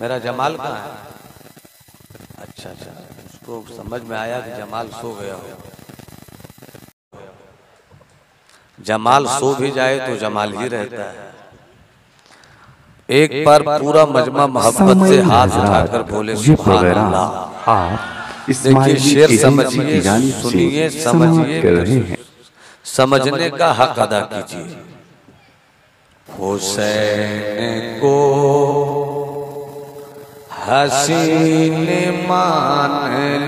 मेरा जमाल कहाँ है? अच्छा अच्छा, उसको समझ में आया कि जमाल सो गया हो। जमाल सो भी जाए तो जमाल ही रहता है। एक बार पूरा मजमा मोहब्बत से हाथ उठाकर बोले सुभान अल्लाह। देखिए शेर समझिए, सुनिए, समझिए, समझने का हक अदा कीजिए। हुसैन को हसीन मान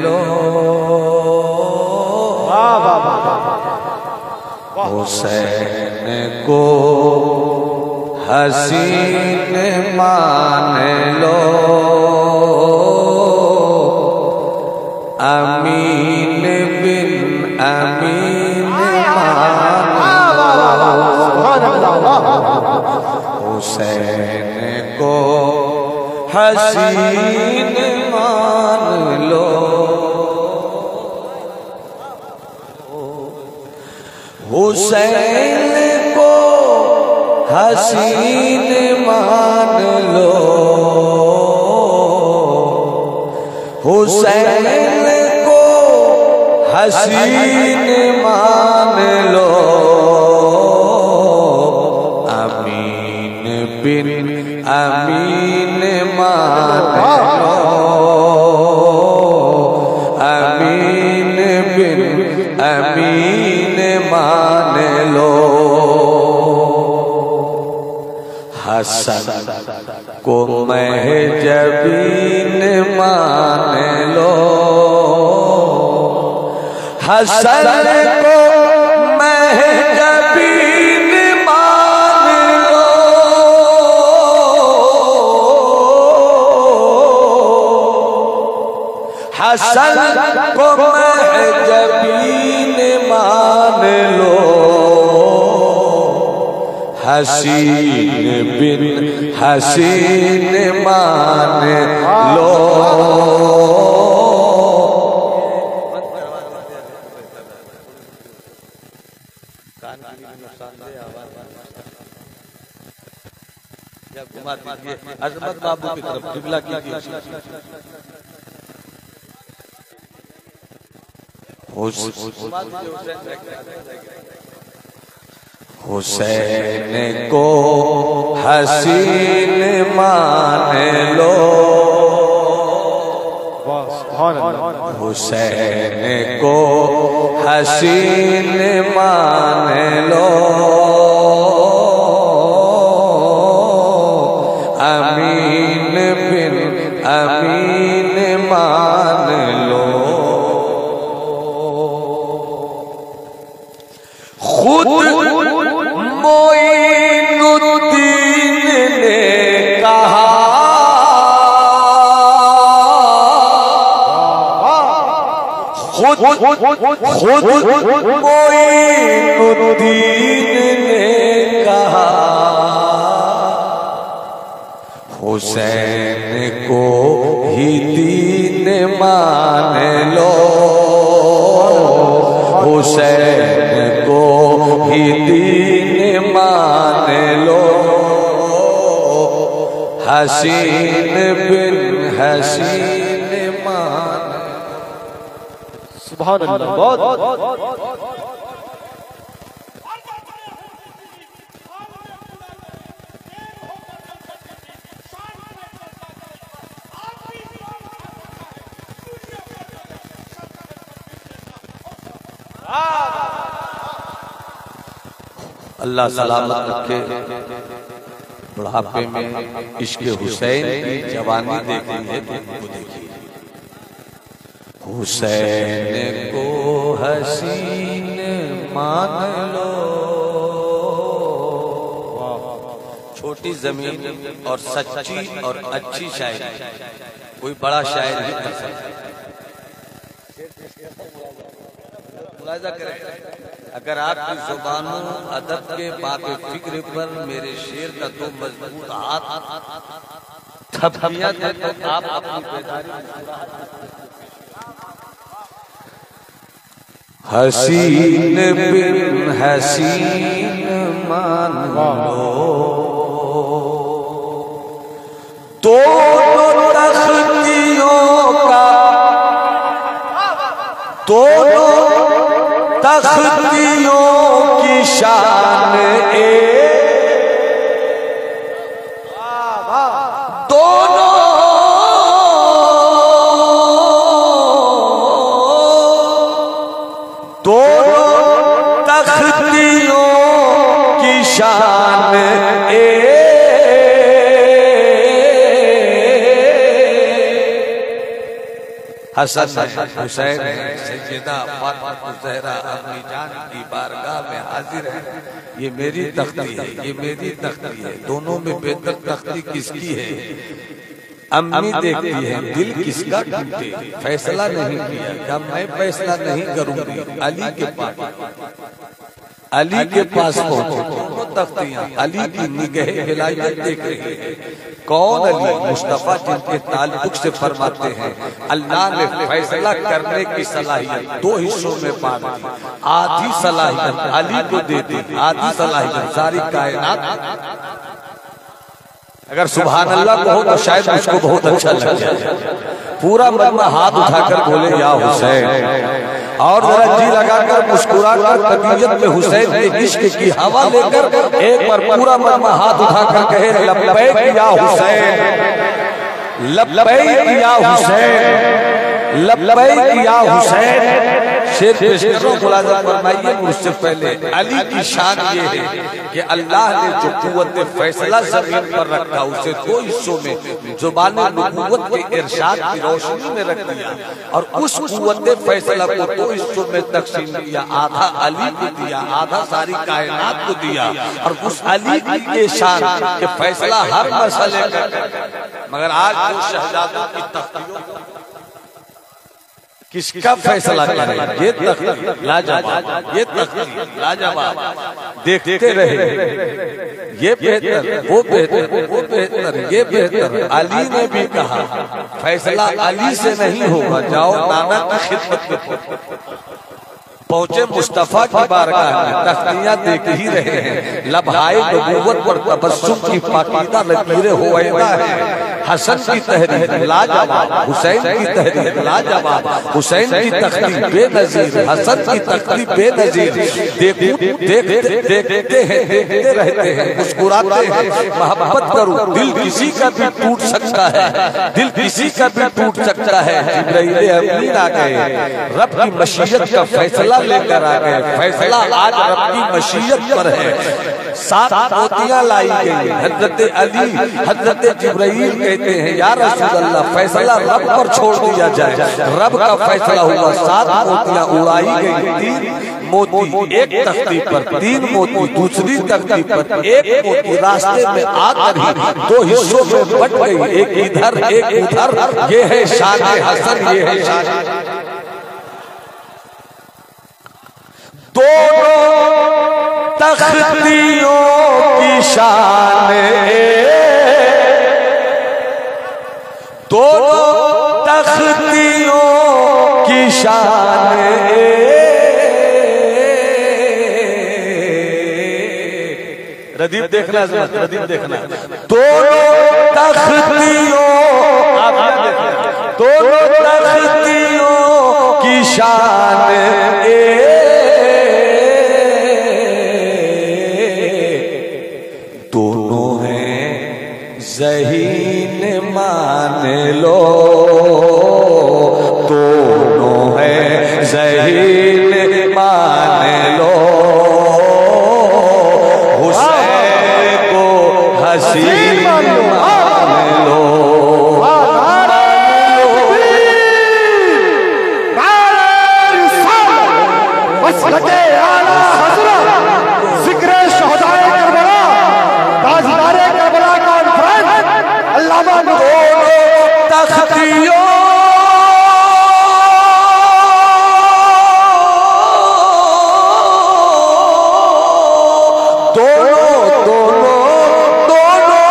लो, हुसैन को हसीन मान लो, अमीन बिन अमीन मान लो, हुसैन को हसीन मान लो, हुसैन को हसीन मान लो, हुसैन को हसीन मान लो, अमीन बिन अमीन मान लो, अमीन बिन अमीन मान लो, हसन को महजबीन मान लो, हसन को महजबीन मान लो, हसन को महजबीन मान लो, हसीन बिन हसीन मान लो। अजमत बाबू की तरफ किबला कीजिए। हुसैन को हसीन मान लो, हुसैन को हसीन मान लो, अमीन बिन अमीन मान लो, खुद मोइनुद्दीन ने कहा, खुद मोइनुद्दीन ने कहा, हुसैन को ही दीन मान लो, हुसैन को ही दीन मान लो, हसीन बिन हसीन मान। सुभान अल्लाह। बहुत अल्लाह सलामत रखे। बुढ़ापे में इश्क़ हुसैन की जवानी देखी है तो देखिए, हुसैन को हसीन मान लो। छोटी जमीन और सच्ची और अच्छी शायरी कोई बड़ा शायर नहीं कर सकता। अगर आपकी जुबानों अदब के बात फिक्र पर मेरे शेर का तो मजबूत हाथ थपकियां दे तो आप अपनी बेदारी हसीन बिन हसीन मान लो, दोनों तख्तियों की शान दोनों तख्तियों की शान हसन हुसैन सैयदा फातिमा ज़हरा अपनी जान की बारगाह में हाजिर है। ये मेरी तख्ती है, ये मेरी तख्ती है। दोनों में बेहतर तख्ती किसकी है? अम्मी देखती है दिल किसका टूटे, फैसला नहीं किया। क्या मैं फैसला नहीं करूंगी? अली के पास पहुंचे दोनों तख्तियां अली की निगाह विलायत देख रही है। कौन अली? मुस्तफा जिनके ताल्लुक से फरमाते हैं अल्लाह ने फैसला करने की सलाहियत दो हिस्सों में बांट दी। आधी सलाहियत अली को दे दी, आधी सलाहियत सारी कायनात। अगर सुभान अल्लाह कहो तो शायद उसको बहुत अच्छा लग जाए। पूरा मजमा हाथ उठाकर बोले या हुसैन, और जरा जी लगाकर मुस्कुराकर तबीयत में हुसैन के इश्क की हवा लेकर एक बार पूरा मजमा हाथ उठाकर कहे लब्बैक या हुसैन, लब्बैक या हुसैन, लब्बैक या हुसैन। शेर पेशकरों मुलाज़ा फरमाइए मुझसे पहले अली की शान ये है कि अल्लाह ने जो कुव्वत फैसला ज़मीन पर रखा उसे दो हिस्सों में ज़ुबान नबूवत के इरशाद की रोशनी में रख दिया, और उस कुव्वत फैसला को दो हिस्सों में तकसीम किया। आधा अली को दिया, आधा सारी कायनात को दिया। और उस अली की शान के फैसला हर मसले का। मगर आज तो शहजादों की तख्तियों किसका फैसला करे? ये तख्ती लाजवाब, ये तख्ती लाजवाब। देखते रहे ये बेहतर, वो बेहतर, वो बेहतर, ये बेहतर। अली ने भी कहा फैसला अली से नहीं होगा, जाओ नाना की खिदमत में पहुंचे। मुस्तफा की बारगाह में तख्तियां देख ही रहे हैं। लम्हाए नबूवत पर तबस्सुम की पाकीज़ा लकीरें हुवैदा है। हसन की तहरीर लाजवाब, हुसैन की तहरीर लाजवाब। हुसैन की तख्ती बेनजीर, हसन की तख्ती बेनजीर। देखते हैं, देखते रहते हैं, मुस्कुराते हैं। मोहब्बत करूं दिल किसी का भी टूट सकता है, दिल किसी का भी टूट सकता है। जिब्राइल अमीन आ गए, रब की मशीयत का फैसला लेकर आ गए। फैसला आज रब की मशीयत पर है। 7 मोतियां लाई गई। हजरत अली, हजरत जिब्राइल कहते हैं या रसूल अल्लाह फैसला रब पर छोड़ दिया जाए। रब का फैसला हुआ, 7 मोतियां उड़ाई गई। 3 मोती एक तख्ती पर, 3 मोती दूसरी तख्ती पर, 1 मोती रास्ते में आकर ही 2 हिस्सों में बट गई, एक इधर एक उधर। ये है शान हसन, ये है शान। दोनों तख्तियों की शान, दोनों तख्तियों की शान। रदीप देखना, रदीप देखना। दोनों तख्तियों, दोनों तख्तियों की शान दोनों हैं ज़हीन मान लो, दोनों हैं ज़हीन मान लो। हुसैन को हसीन मान लो। तख्तियों दोनों दोनों दोनों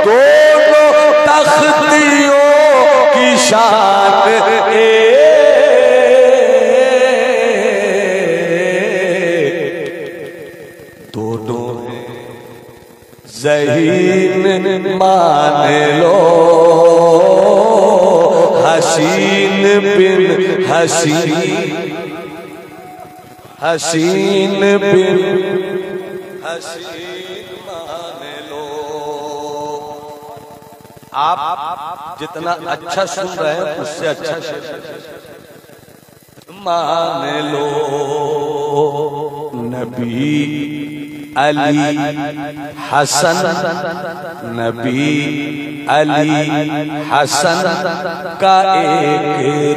दोनों तख्तियों की शान दोनों ज़हीन मान लो, हसीन बिन हसीन, हसीन बिन हसीन मान लो। आप जितना अच्छा सुन रहे हैं उससे अच्छा मान लो। नबी अली हसन, नबी अली हसन का एक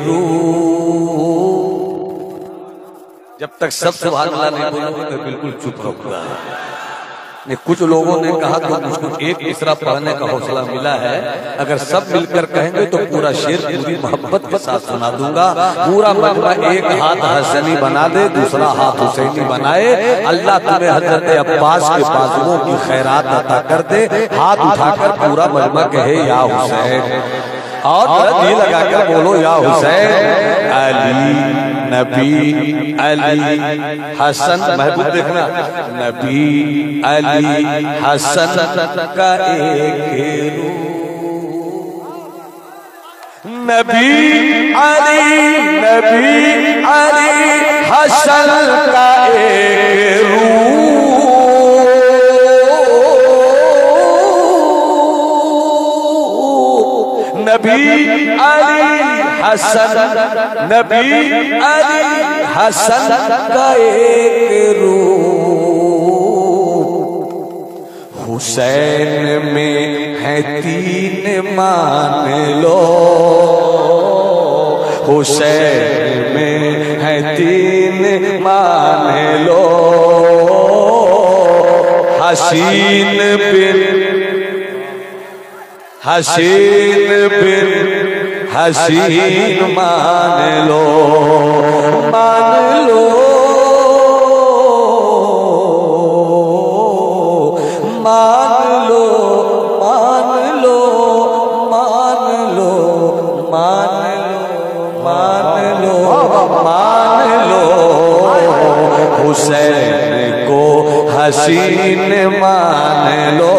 रूप। जब तक सब सुभान अल्लाह नहीं बोलोगे तो बिल्कुल चुप रहूंगा। कुछ लोगों ने कहा तो मुझको एक मिसरा पढ़ने का हौसला मिला है, अगर सब मिलकर कहेंगे तो पूरा शेर पूरी मोहब्बत के साथ सुना दूंगा। पूरा मजमा एक हाथ हसनी बना दे, दूसरा हाथ हुसैनी बनाए। अल्लाह तुम्हें हजरत अब्बास के बाजुओं की खैरात अता कर दे। हाथ उठाकर पूरा मजमा कहे या हुसैन, और दिल लगाकर बोलो या हुसैन। अली नबी अली हसन, महबूब देखना, नबी अली हसन का एक रूप। नबी अली हसन का एक रूप। नबी अली हसन, नबी अली हसन का एक रूप। हुसैन में है तीन मान लो, हुसैन में है तीन मान लो। हसीन बिन हसीन बिन हसीन मान लो, मान लो, मान लो, मान लो, मान लो, मान लो, मान लो, मान लो। हुसैन को हसीन मान लो।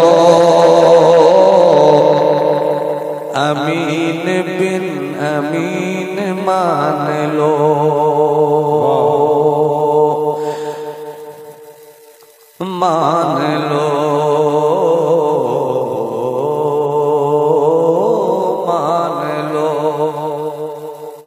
अमीन बिन अमीन मान लो।